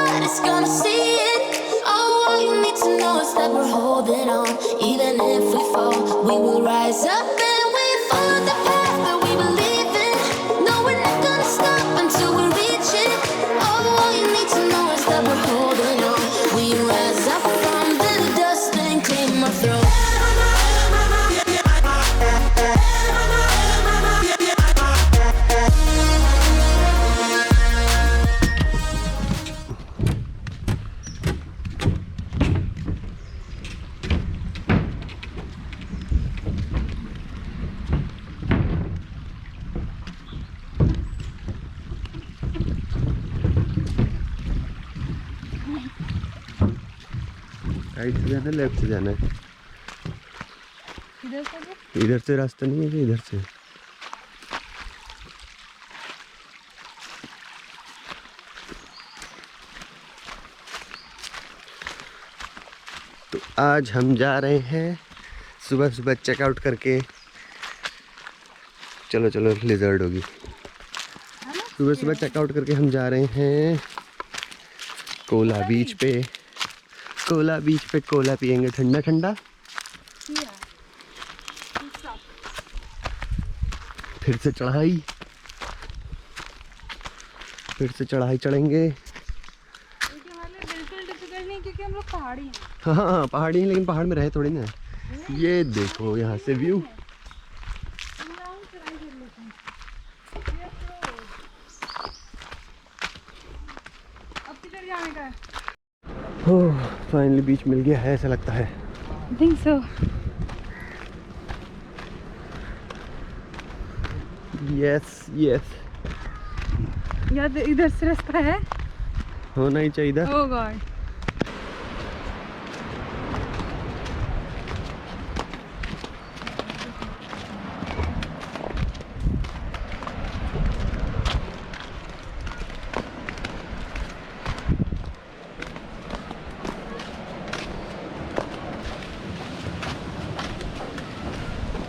nobody's gonna see it. Oh, all you need to know is that we're holding on. Even if we fall, we will rise up and we follow the path that we believe in. No, we're not gonna stop until we reach it. Oh, all you need to know is that we're holding on. We rise up from the dust and claim our throne. Right से जाना left से जाना है? इधर से रास्ता नहीं है कि इधर से? तो आज हम जा रहे हैं सुबह सुबह चेकआउट करके। चलो चलो लिजर्ड होगी। सुबह सुबह चेकआउट करके हम जा रहे हैं कोला बीच पे। कोला बीच पे कोला पियेंगे ठंडा ठंडा। फिर से चढ़ाई चढ़ेंगे। बिल्कुल डिफिकल्ट नहीं क्योंकि हम लोग पहाड़ी हैं। हाँ पहाड़ी हैं, लेकिन पहाड़ में रहे थोड़ी ना। ये देखो यहाँ से व्यू। अब किधर जाने का है? फाइनली बीच मिल गया है ऐसा लगता है। I think so. Yes yes यार इधर से रास्ता है? होना ही चाहिए। Oh God.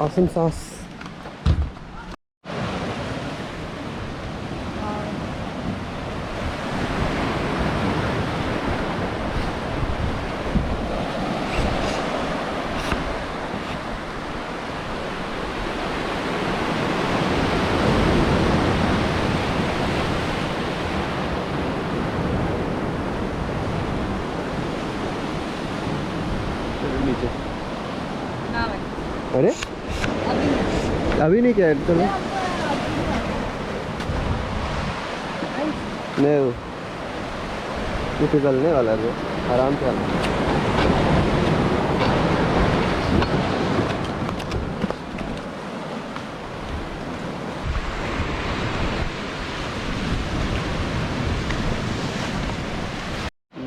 Awesome sauce. ना भाई। अरे अभी नहीं क्या? चलो नहीं ये पिघलने वाला है, आराम से आना।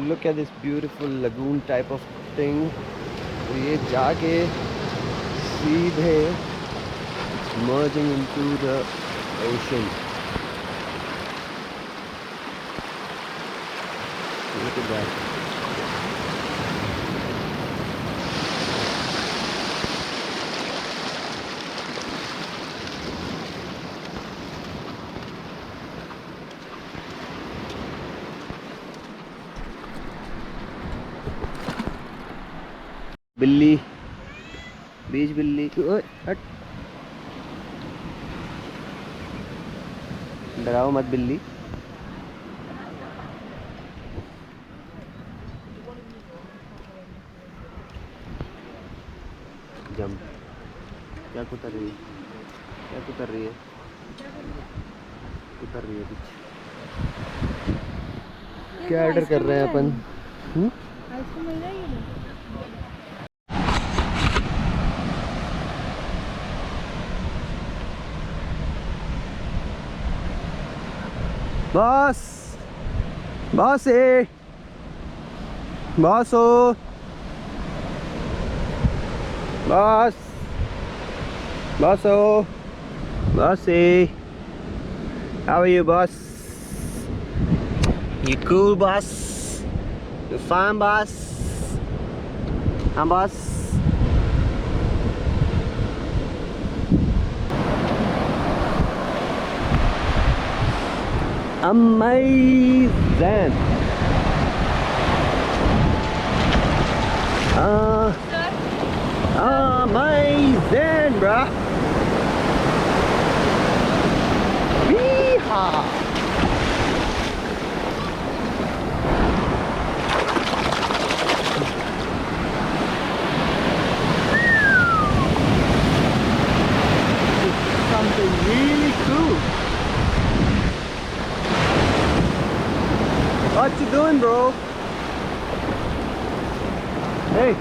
Look at this beautiful lagoon type of thing. तो ये जाके सीधे merging into the ocean. Look at that. बिल्ली, बीच बिल्ली। ओए हट, डराओ मत बिल्ली। जंप। क्या कुतर रही है? क्या कुतर रही है? कुतर रही है कुछ। क्या ऑर्डर कर रहे हैं अपन? आइसक्रीम मिल जाएगी? बॉस, बॉस ए, बॉस हो, बॉस, बॉस हो, boss A. How are you, boss? You cool, boss? You fine, boss? I'm boss. Amazing. Amazing, bruh. Yeehaw. Something really cool. What you doing, bro? Hey.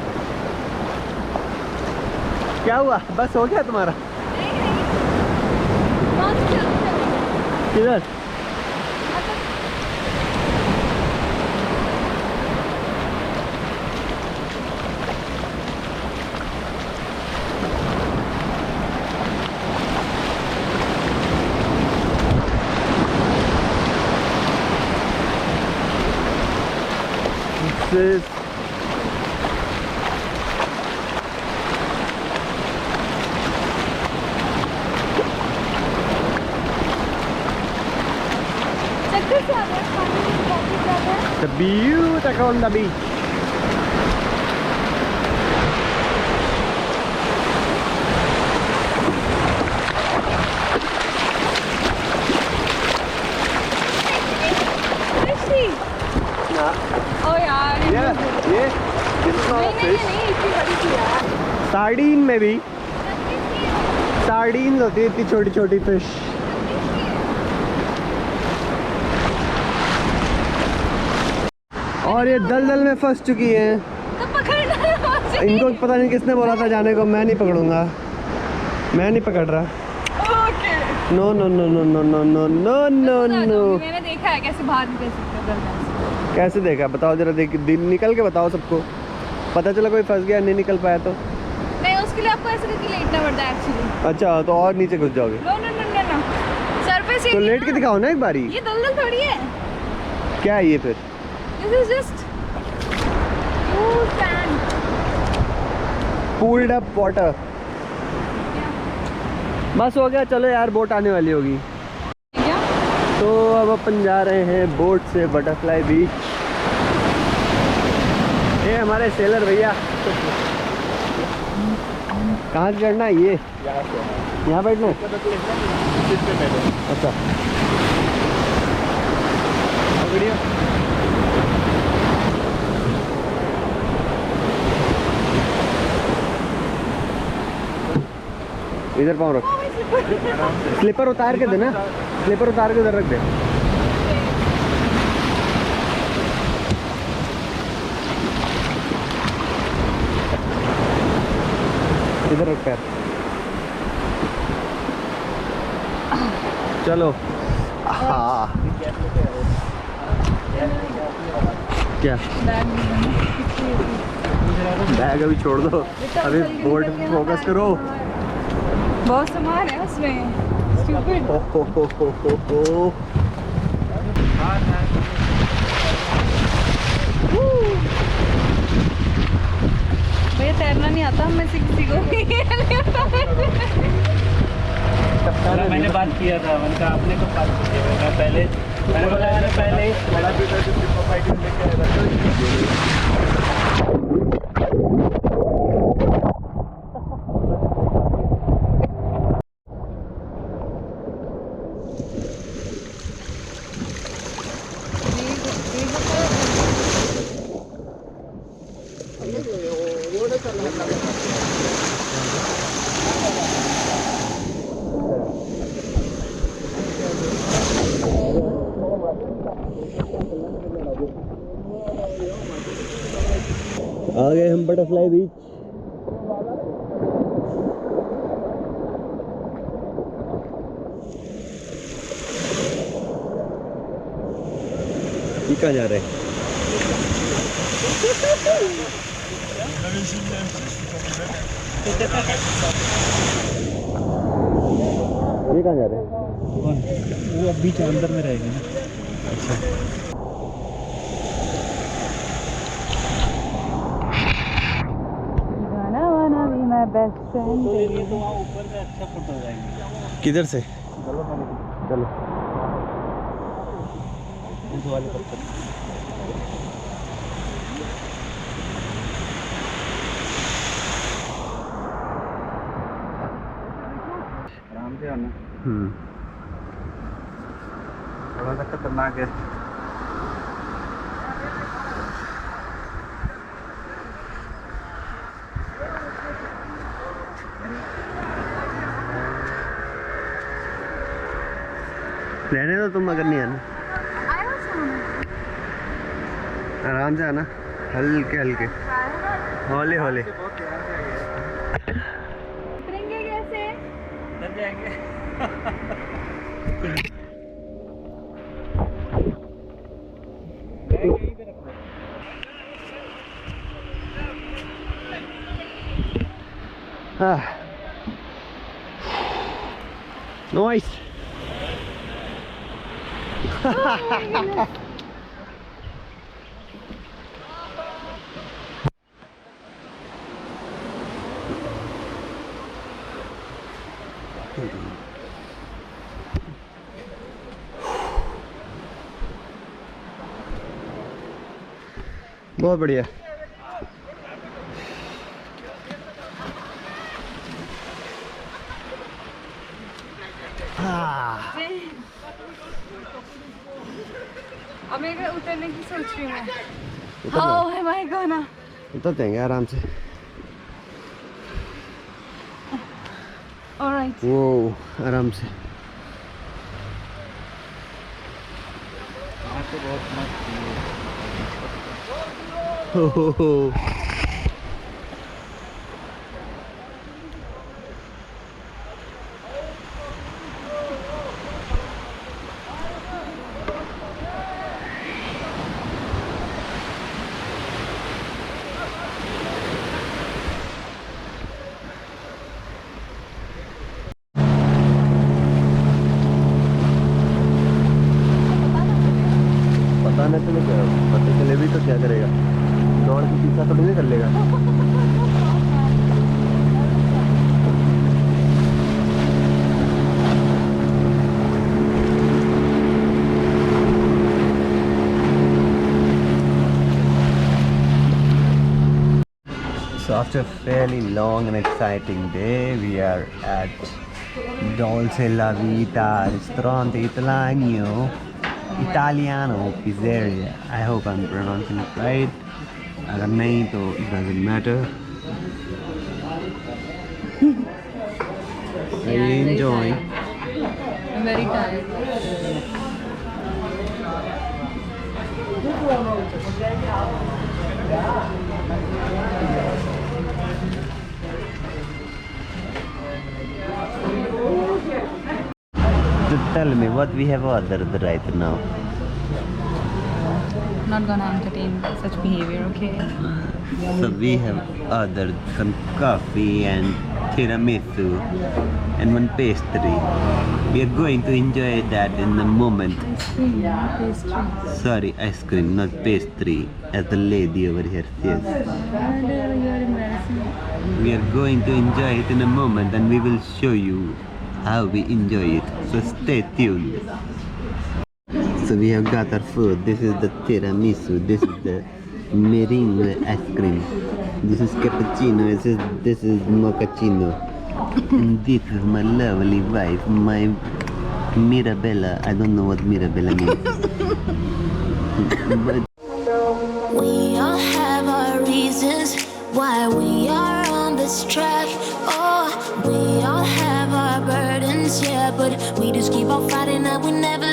क्या हुआ? बस हो गया तुम्हारा? किधर? This is the view at Agonda beach. ओ यार ये this is not a fish. नहीं इतनी बड़ी थी यार। सार्डीन में भी सार्डीन होती है इतनी छोटी छोटी फिश। और ये दलदल में फंस चुकी हैं। तो पकड़ना है मुझे। इनको पता नहीं किसने बोला था जाने को। मैं नहीं पकड़ूंगा, मैं नहीं पकड़ रहा। Okay. No no no no no no no no no no. मैंने देखा है कैसे बाहर निकल सकते हैं दलदल से। कैसे देखा? बताओ जरा, देख निकल के बताओ सबको। पता चला कोई फंस गया, नहीं निकल पाया तो? नहीं, उसके लिए आपको ऐसे करके लेटना पड़ता है एक्चुअली। अच्छा, तो और नीचे घुस जाओगे? No no no no no, सर पे से तो लेट के दिखाओ ना एक बारी। ये दलदल थोड़ी है। क्या है ये फिर? This is just sand, pooled up water. बस हो गया, चलो यार, बोट आने वाली होगी। क्या? तो अब अपन जा रहे हैं बोट से बटरफ्लाई बीच। ये हमारे सेलर भैया। कहाँ से चढ़ना है? ये यहाँ बैठना है? अच्छा, बढ़िया। इधर पाँव रख। स्लीपर उतार के देना, स्लीपर उतार के उधर रख दे। इधर रख पैर। चलो। हाँ, क्या बैग अभी छोड़ दो, अभी बोर्ड पे फोकस करो। बहुत सामान है उसमें। Stupid. भैया तैरना नहीं आता हमें से किसी को भी। मैंने बात किया था, मैंने कहा आपने कब बात की है? मैं पहले मैंने बोला यार पहले आ गए हम बटरफ्लाई बीच। ये कहाँ जा रहे हैं? ये कहाँ जा रहे हैं? वो अब बीच अंदर में रहेगी ना। अच्छा, बेस्ट फ्रेंड। तो ये तो वहाँ ऊपर में अच्छा फोटो जाएंगे। किधर से? चलो। उस वाले पत्थर। हो ना, हम्म। थोड़ा सा खतरनाक है। रहने दो तुम, अगर नहीं आना आराम से आना, हल्के हल्के, हौले हौले। उतरेंगे कैसे? डर जाएंगे। यहीं पे रख दो। नॉइस। बहुत बढ़िया। अब मैं उतरने की सोच रही हूँ मैं। How am I gonna? उतर जाएंगे आराम से। ऑलराइट। वो आराम से। वहाँ से बहुत मस्त view है। हो। पता नहीं चले क्या, पता चले भी तो क्या करेगा, दौड़ के पीछा तो नहीं कर लेगा। So after a fairly long and exciting day, we are at Dolce La Vita Ristorante Italiano Pizzeria. I hope I'm pronouncing it right. अगर नहीं तो it doesn't matter. Are you enjoying? I'm very tired. So tell me what we have ordered right now. Not gonna entertain such behavior, okay? So we have ordered some coffee and tiramisu and one pastry. We are going to enjoy that in a moment. Ice cream, not pastry. Sorry, ice cream, not pastry, as the lady over here says. And you're embarrassing. We are going to enjoy it in a moment and we will show you how we enjoy it. So stay tuned. So we have got our food. This is the tiramisu. This is the meringue ice cream. This is cappuccino. This is mochaccino. And this is my lovely wife, my Mirabella. I don't know what Mirabella means. But We all have our reasons why we are on this track. Oh, we all have our burdens, yeah, but we just keep on fighting and we never